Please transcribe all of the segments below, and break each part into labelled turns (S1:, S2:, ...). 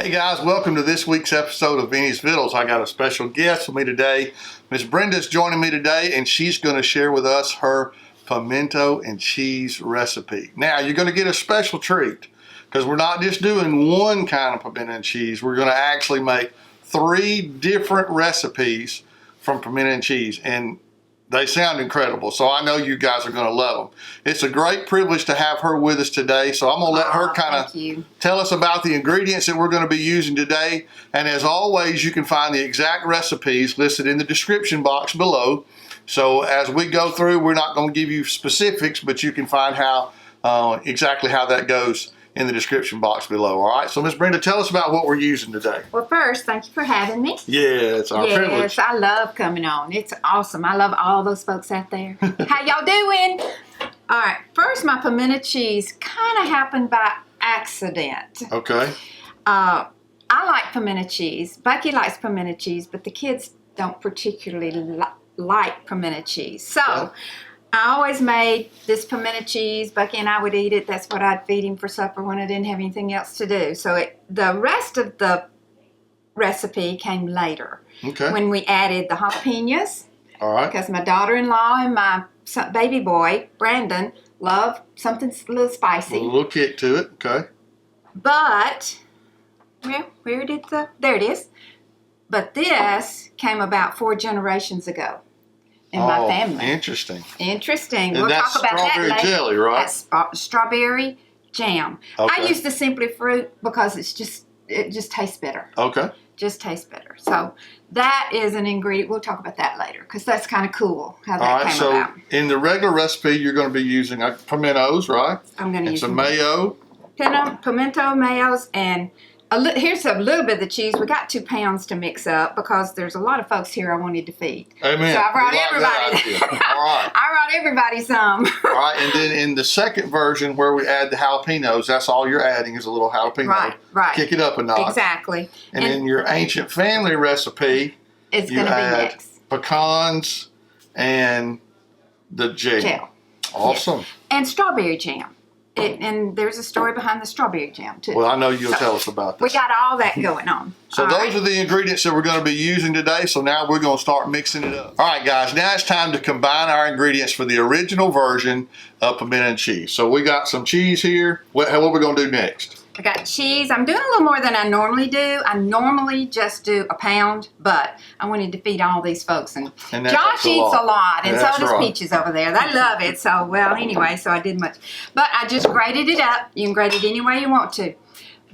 S1: Hey guys, welcome to this week's episode of Vinnie's VIttles. I got a special guest with me today. Miss Brenda's joining me today, and she's going to share with us her pimento and cheese recipe. Now, you're going to get a special treat because we're not just doing one kind of pimento and cheese. We're going to actually make 3 different recipes from pimento and cheese, and they sound incredible, so I know you guys are going to love them. It's a great privilege to have her with us today, so I'm going to let her kind of tell us about the ingredients that we're going to be using today. And as always, you can find the exact recipes listed in the description box below. So as we go through, we're not going to give you specifics, but you can find how exactly how that goes in the description box below. All right, so Miss Brenda, tell us about what we're using today.
S2: Well, first, thank you for having me.
S1: Yeah, it's our privilege.
S2: Yes, I love coming on. It's awesome. I love all those folks out there. How y'all doing? All right, first, my pimento cheese kind of happened by accident.
S1: Okay.
S2: I like pimento cheese. Bucky likes pimento cheese, but the kids don't particularly like pimento cheese. So, okay. I always made this pimento cheese. Bucky and I would eat it. That's what I'd feed him for supper when I didn't have anything else to do. So the rest of the recipe came later.
S1: Okay.
S2: When we added the jalapeños.
S1: All right.
S2: Because my daughter-in-law and my baby boy, Brandon, love something a little spicy.
S1: A little kick to it. Okay.
S2: But, well, there it is. But this came about 4 generations ago. In my family.
S1: Interesting.
S2: Interesting.
S1: And
S2: we'll
S1: that's
S2: talk about that later.
S1: Strawberry jelly, right?
S2: That's strawberry jam.
S1: Okay.
S2: I use the Simply Fruit because it just tastes better.
S1: Okay.
S2: Just tastes better. So that is an ingredient. We'll talk about that later because that's kind of cool how that came about. So
S1: in the regular recipe, you're going to be using pimentos, right?
S2: I'm going to use
S1: some mayo.
S2: Pimento, mayos, and here's a little bit of the cheese. We got 2 pounds to mix up because there's a lot of folks here I wanted to feed.
S1: Amen.
S2: So I brought everybody.
S1: All right.
S2: I brought everybody some.
S1: All right, and then in the second version where we add the jalapenos, that's all you're adding is a little jalapeno.
S2: Right.
S1: Kick it up a notch.
S2: Exactly.
S1: And in your ancient family recipe,
S2: it's going to be next.
S1: Pecans and the gel. Awesome.
S2: Yes. And strawberry jam. And there's a story behind the strawberry jam, too.
S1: Well, I know you'll tell us about this.
S2: We got all that going on.
S1: So those are the ingredients that we're going to be using today. So now we're going to start mixing it up. All right, guys. Now it's time to combine our ingredients for the original version of pimento and cheese. So we got some cheese here. What are we going to do next?
S2: I got cheese. I'm doing a little more than I normally do. I normally just do a pound, but I wanted to feed all these folks. And Josh eats a lot, and so does Peaches over there. They love it. So, well, anyway, so I did much. But I just grated it up. You can grate it any way you want to.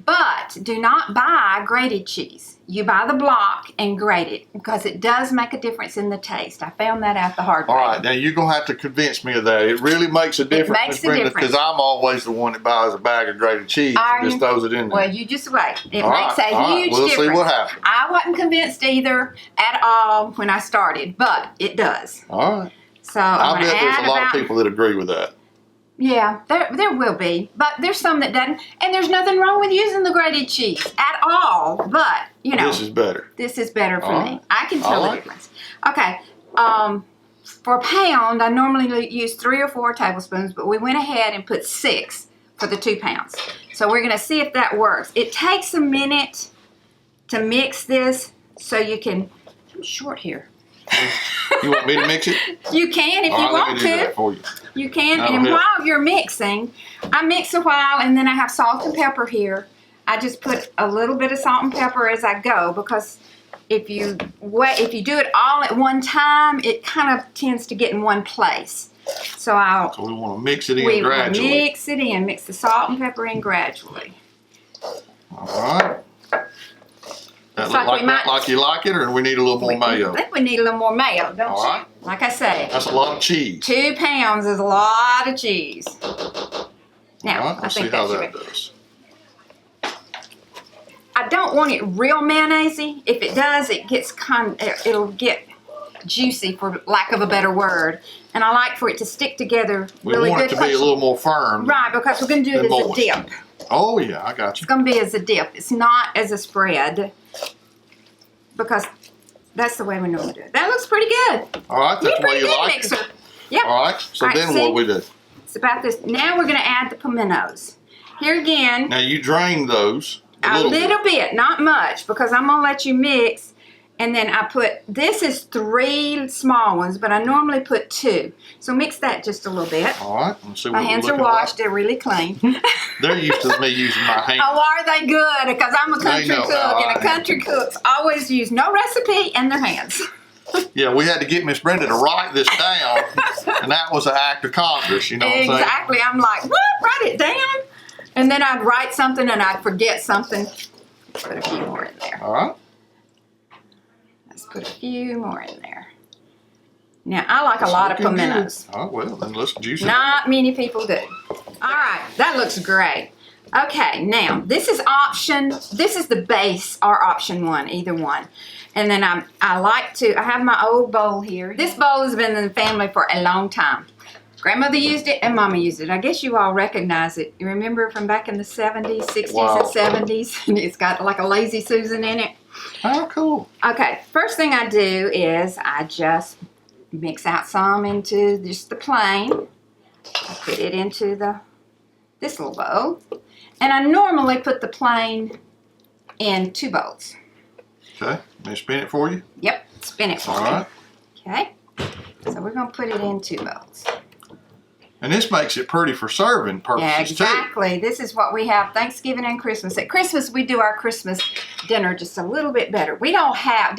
S2: But do not buy grated cheese. You buy the block and grate it because it does make a difference in the taste. I found that out the hard way.
S1: All right, now you're going to have to convince me of that. It really makes a difference, Miss Brenda, because I'm always the one that buys a bag of grated cheese and just throws it in there.
S2: Well, you just wait. It makes a huge difference.
S1: We'll see what happens.
S2: I wasn't convinced either at all when I started, but it does.
S1: All right.
S2: So
S1: I bet there's a lot of people that agree with that.
S2: Yeah, there will be, but there's some that doesn't, and there's nothing wrong with using the grated cheese at all, but, you know.
S1: This is better.
S2: This is better for me. I can tell the difference. Okay, for a pound, I normally use 3 or 4 tablespoons, but we went ahead and put 6 for the 2 pounds. So we're going to see if that works. It takes a minute to mix this so you can, I'm short here.
S1: You want me to mix it?
S2: You can if you want to.
S1: Let me do that for you.
S2: You can, and while you're mixing, I mix a while, and then I have salt and pepper here. I just put a little bit of salt and pepper as I go because if you do it all at one time, it kind of tends to get in one place. So
S1: we want to mix it in gradually.
S2: Mix it in. Mix the salt and pepper in gradually.
S1: All right. That look like you like it, or we need a little more mayo?
S2: I think we need a little more mayo, don't you?
S1: All right.
S2: Like I say.
S1: That's a lot of cheese.
S2: 2 pounds is a lot of cheese. Now,
S1: all right, let's see how that does.
S2: I don't want it real mayonnaise-y. If it does, it'll get juicy, for lack of a better word. And I like for it to stick together really good.
S1: We want it to be a little more firm.
S2: Right, because we're going to do it as a dip.
S1: Oh, yeah, I got you.
S2: It's going to be as a dip. It's not as a spread. Because that's the way we normally do it. That looks pretty good.
S1: All right, that's the way you like it.
S2: Yep.
S1: All right, so then what we do?
S2: It's about this. Now we're going to add the pimentos. Here again.
S1: Now you drain those.
S2: A little bit, not much, because I'm going to let you mix. And then I put, this is 3 small ones, but I normally put 2. So mix that just a little bit.
S1: All right. Let's see what
S2: my hands are washed. Like. They're really clean.
S1: They're used to me using my hands.
S2: Oh, are they good? Because I'm a country cook, and country cooks always use no recipe and their hands.
S1: Yeah, we had to get Miss Brenda to write this down, and that was an act of Congress, you know what I'm saying?
S2: Exactly. I'm like, what? Write it down? And then I'd write something, and I'd forget something. Put a few more in there.
S1: All right.
S2: Let's put a few more in there. Now, I like a lot of pimentos.
S1: Oh, well, then let's juice it.
S2: Not many people do. All right, that looks great. Okay, now, this is option, this is the base or option 1, either one. And then I have my old bowl here. This bowl has been in the family for a long time. Grandmother used it and Mama used it. I guess you all recognize it. You remember from back in the 70s, 60s, and 70s? And it's got like a Lazy Susan in it.
S1: Oh, cool.
S2: Okay, first thing I do is I just mix out some into just the plain. I put it into this little bowl. And I normally put the plain in 2 bowls.
S1: Okay, let me spin it for you?
S2: Yep, spin it for me.
S1: All right.
S2: Okay, so we're going to put it in 2 bowls.
S1: And this makes it pretty for serving purposes,
S2: exactly. Too. This is what we have Thanksgiving and Christmas. At Christmas, we do our Christmas dinner just a little bit better. We don't have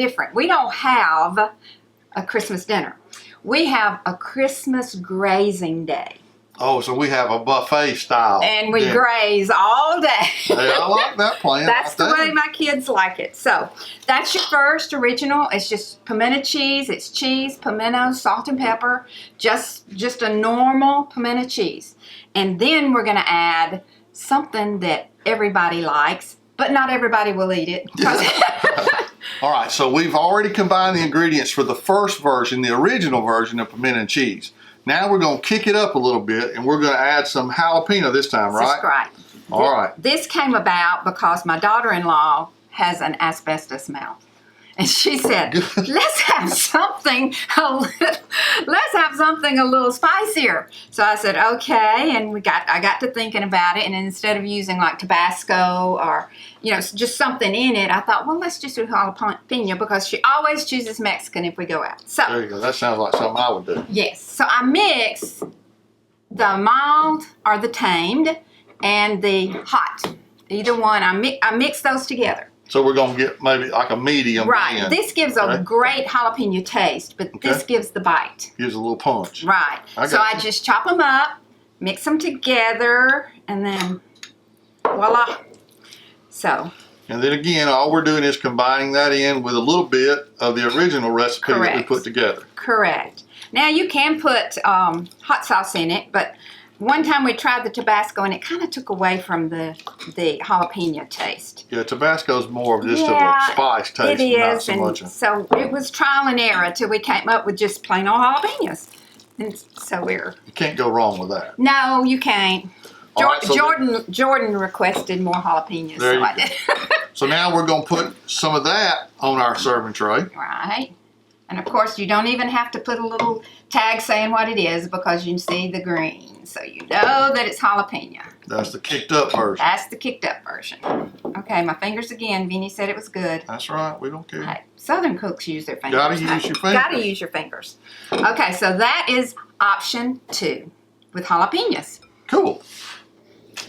S2: a Christmas dinner. We have a Christmas grazing day.
S1: Oh, so we have a buffet style.
S2: And we graze all day.
S1: Hey, I like that plan.
S2: That's the way my kids like it. So that's your first original. It's just pimento cheese. It's cheese, pimento, salt and pepper. Just a normal pimento cheese. And then we're going to add something that everybody likes, but not everybody will eat it.
S1: All right, so we've already combined the ingredients for the first version, the original version of pimento cheese. Now we're going to kick it up a little bit, and we're going to add some jalapeno this time, right?
S2: That's right.
S1: All right.
S2: This came about because my daughter-in-law has an asbestos mouth. And she said, let's have something a little spicier. So I said, okay, and I got to thinking about it, and instead of using like Tabasco or just something in it, I thought, well, let's just do jalapeno because she always chooses Mexican if we go out. So
S1: there you go. That sounds like something I would do.
S2: Yes. So I mix the mild or the tamed and the hot. Either one. I mix those together.
S1: So we're going to get maybe like a medium.
S2: Right.
S1: blend.
S2: This gives a great jalapeno taste, but this gives the bite.
S1: Gives a little punch.
S2: Right. I just chop them up, mix them together, and then voila. So.
S1: And then again, all we're doing is combining that in with a little bit of the original recipe that we put together.
S2: Correct. Now you can put hot sauce in it, but one time we tried the Tabasco and it kind of took away from the jalapeno taste.
S1: Yeah, Tabasco's more of just a spice taste.
S2: It
S1: not
S2: is,
S1: so much.
S2: So it was trial and error till we came up with just plain old jalapenos. And so
S1: You can't go wrong with that.
S2: No, you can't.
S1: Right, so
S2: Jordan requested more jalapenos,
S1: so
S2: I did.
S1: So now we're going to put some of that on our serving tray.
S2: Right. And of course, you don't even have to put a little tag saying what it is because you can see the green. So you know that it's jalapeno.
S1: That's the kicked up version.
S2: That's the kicked up version. Okay, my fingers again. Vinnie said it was good.
S1: That's right. We don't care.
S2: Hey, Southern cooks use their fingers.
S1: Gotta use your fingers.
S2: Gotta use your fingers. Okay, so that is option 2 with jalapenos.
S1: Cool.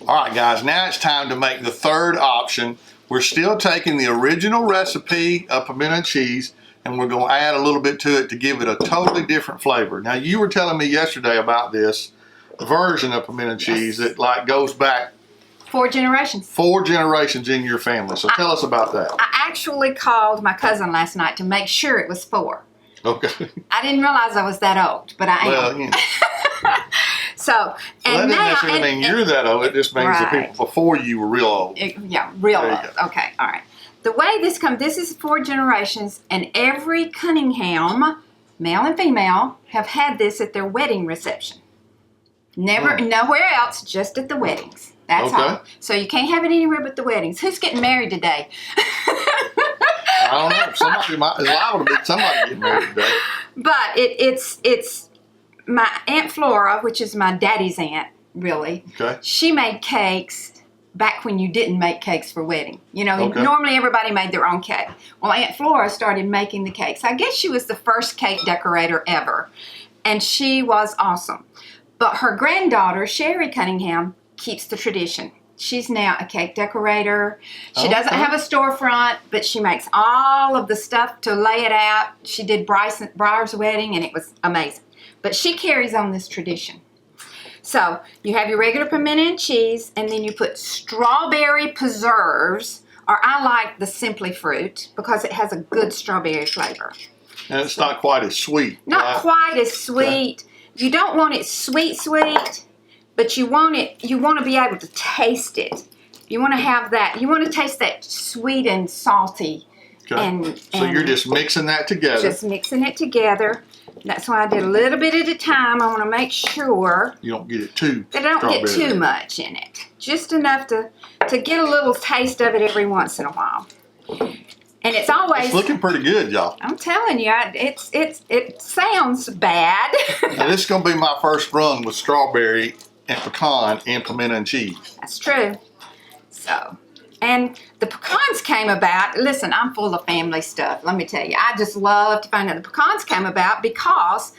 S1: All right, guys. Now it's time to make the third option. We're still taking the original recipe of pimento cheese, and we're going to add a little bit to it to give it a totally different flavor. Now, you were telling me yesterday about this version of pimento cheese that like goes back
S2: 4 generations.
S1: 4 generations in your family. So tell us about that.
S2: I actually called my cousin last night to make sure it was 4.
S1: Okay.
S2: I didn't realize I was that old, but I am.
S1: Well, you know.
S2: So,
S1: that doesn't necessarily mean you're that old. It just means the people before you were real old.
S2: Real old. Okay, all right. The way this comes, this is 4 generations, and every Cunningham, male and female, have had this at their wedding reception. Nowhere else, just at the weddings. That's all. So you can't have it anywhere but the weddings. Who's getting married today?
S1: I don't know. Somebody might. It's liable to be somebody getting married today.
S2: But it's my Aunt Flora, which is my daddy's aunt, really.
S1: Okay.
S2: She made cakes back when you didn't make cakes for wedding. You know, normally everybody made their own cake. Well, Aunt Flora started making the cakes. I guess she was the first cake decorator ever, and she was awesome. But her granddaughter, Sherry Cunningham, keeps the tradition. She's now a cake decorator. She doesn't have a storefront, but she makes all of the stuff to lay it out. She did Briar's wedding, and it was amazing. But she carries on this tradition. So you have your regular pimento and cheese, and then you put strawberry preserves, or I like the Simply Fruit because it has a good strawberry flavor.
S1: And it's not quite as sweet.
S2: Not quite as sweet. Okay. You don't want it sweet, but you want to be able to taste it. You want to have that. You want to taste that sweet and salty.
S1: Okay. So you're just mixing that together.
S2: Just mixing it together. That's why I did a little bit at a time. I want to make sure
S1: you don't get it too.
S2: That I don't get too much in it. Just enough to get a little taste of it every once in a while. And it's always...
S1: It's looking pretty good, y'all.
S2: I'm telling you, it sounds bad.
S1: Now, this is going to be my first run with strawberry and pecan and pimento and cheese.
S2: That's true. So, and the pecans came about... Listen, I'm full of family stuff, let me tell you. I just love to find out. The pecans came about because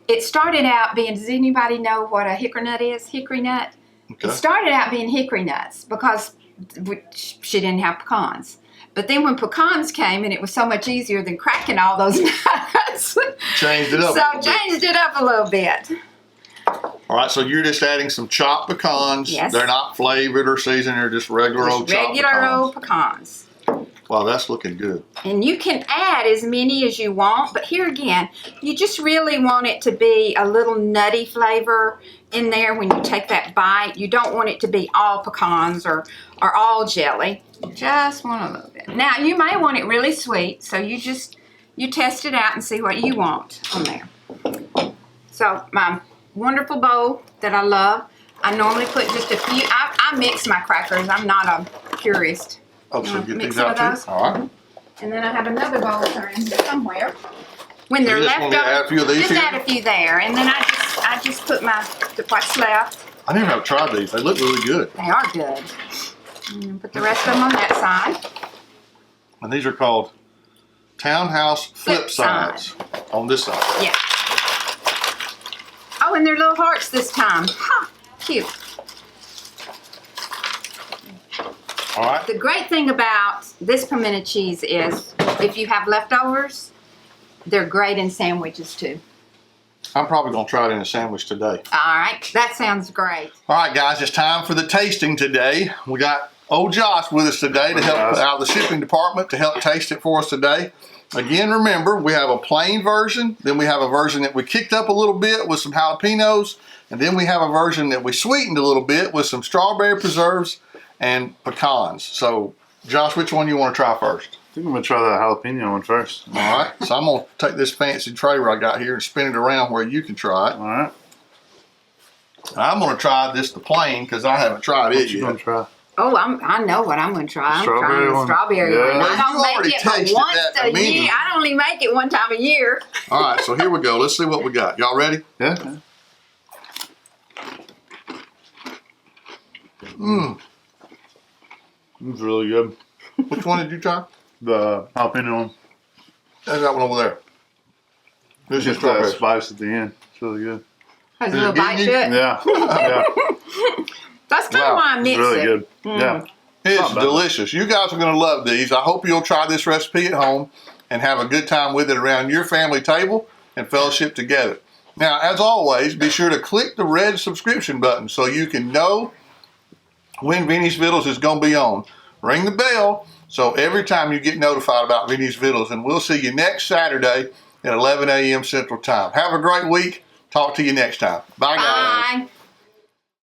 S2: it started out being... Does anybody know what a hickory nut is? Hickory nut? Okay. It started out being hickory nuts because she didn't have pecans. But then when pecans came, and it was so much easier than cracking all those nuts.
S1: Changed it up.
S2: So changed it up a little bit.
S1: All right, so you're just adding some chopped pecans.
S2: Yes.
S1: They're not flavored or seasoned. They're just regular old chopped pecans.
S2: Regular old pecans.
S1: Wow, that's looking good.
S2: And you can add as many as you want, but here again, you just really want it to be a little nutty flavor in there when you take that bite. You don't want it to be all pecans or all jelly. You just want a little bit. Now, you may want it really sweet, so you test it out and see what you want on there. So, my wonderful bowl that I love, I normally put just a few. I mix my crackers. I'm not a purist.
S1: Oh, so get these out too? All right.
S2: And then I have another bowl around here somewhere. When they're left over,
S1: add a few of these
S2: just
S1: here?
S2: add a few there. And then I just put what's left.
S1: I never have tried these. They look really good.
S2: They are good. And put the rest of them on that side.
S1: And these are called Townhouse Flip Sides on this side.
S2: Yeah. Oh, and they're little hearts this time. Ha! Cute.
S1: All right.
S2: The great thing about this pimento cheese is if you have leftovers, they're great in sandwiches too.
S1: I'm probably going to try it in a sandwich today.
S2: All right. That sounds great.
S1: All right, guys. It's time for the tasting today. We got old Josh with us today to help out of the shipping department to help taste it for us today. Again, remember, we have a plain version. Then we have a version that we kicked up a little bit with some jalapenos. And then we have a version that we sweetened a little bit with some strawberry preserves and pecans. So, Josh, which one you want to try first?
S3: I think I'm going to try that jalapeno one first.
S1: All right. So, I'm going to take this fancy tray I got here and spin it around where you can try it.
S3: All right.
S1: And I'm going to try this the plain because I haven't tried it yet.
S3: What you going to try?
S2: Oh, I know what I'm going to try. I'm
S3: Strawberry
S2: trying the
S3: one?
S2: strawberry
S3: Yeah.
S2: one.
S1: Well,
S2: I don't
S1: you already
S2: make it but
S1: tasted
S2: once
S1: that
S2: a
S1: a minute.
S2: year. I only make it one time a year.
S1: All right. So, here we go. Let's see what we got. Y'all ready?
S3: Yeah.
S1: Mmm.
S3: It's really good.
S1: Which one did you try?
S3: The jalapeno one.
S1: There's that one over there. This is
S3: Just that
S1: strawberry.
S3: spice at the end. It's really good.
S2: Has a
S1: Is it
S2: little bite
S1: getting
S2: to it.
S3: Yeah. Yeah.
S2: That's kind of why I
S3: It's
S2: mix
S3: really
S2: it.
S3: good. Yeah.
S1: It's
S3: Not bad.
S1: delicious. You guys are going to love these. I hope you'll try this recipe at home and have a good time with it around your family table and fellowship together. Now, as always, be sure to click the red subscription button so you can know when Vinnie's VIttles is going to be on. Ring the bell so every time you get notified about Vinnie's VIttles, and we'll see you next Saturday at 11 a.m. Central Time. Have a great week. Talk to you next time. Bye, guys.
S2: Bye.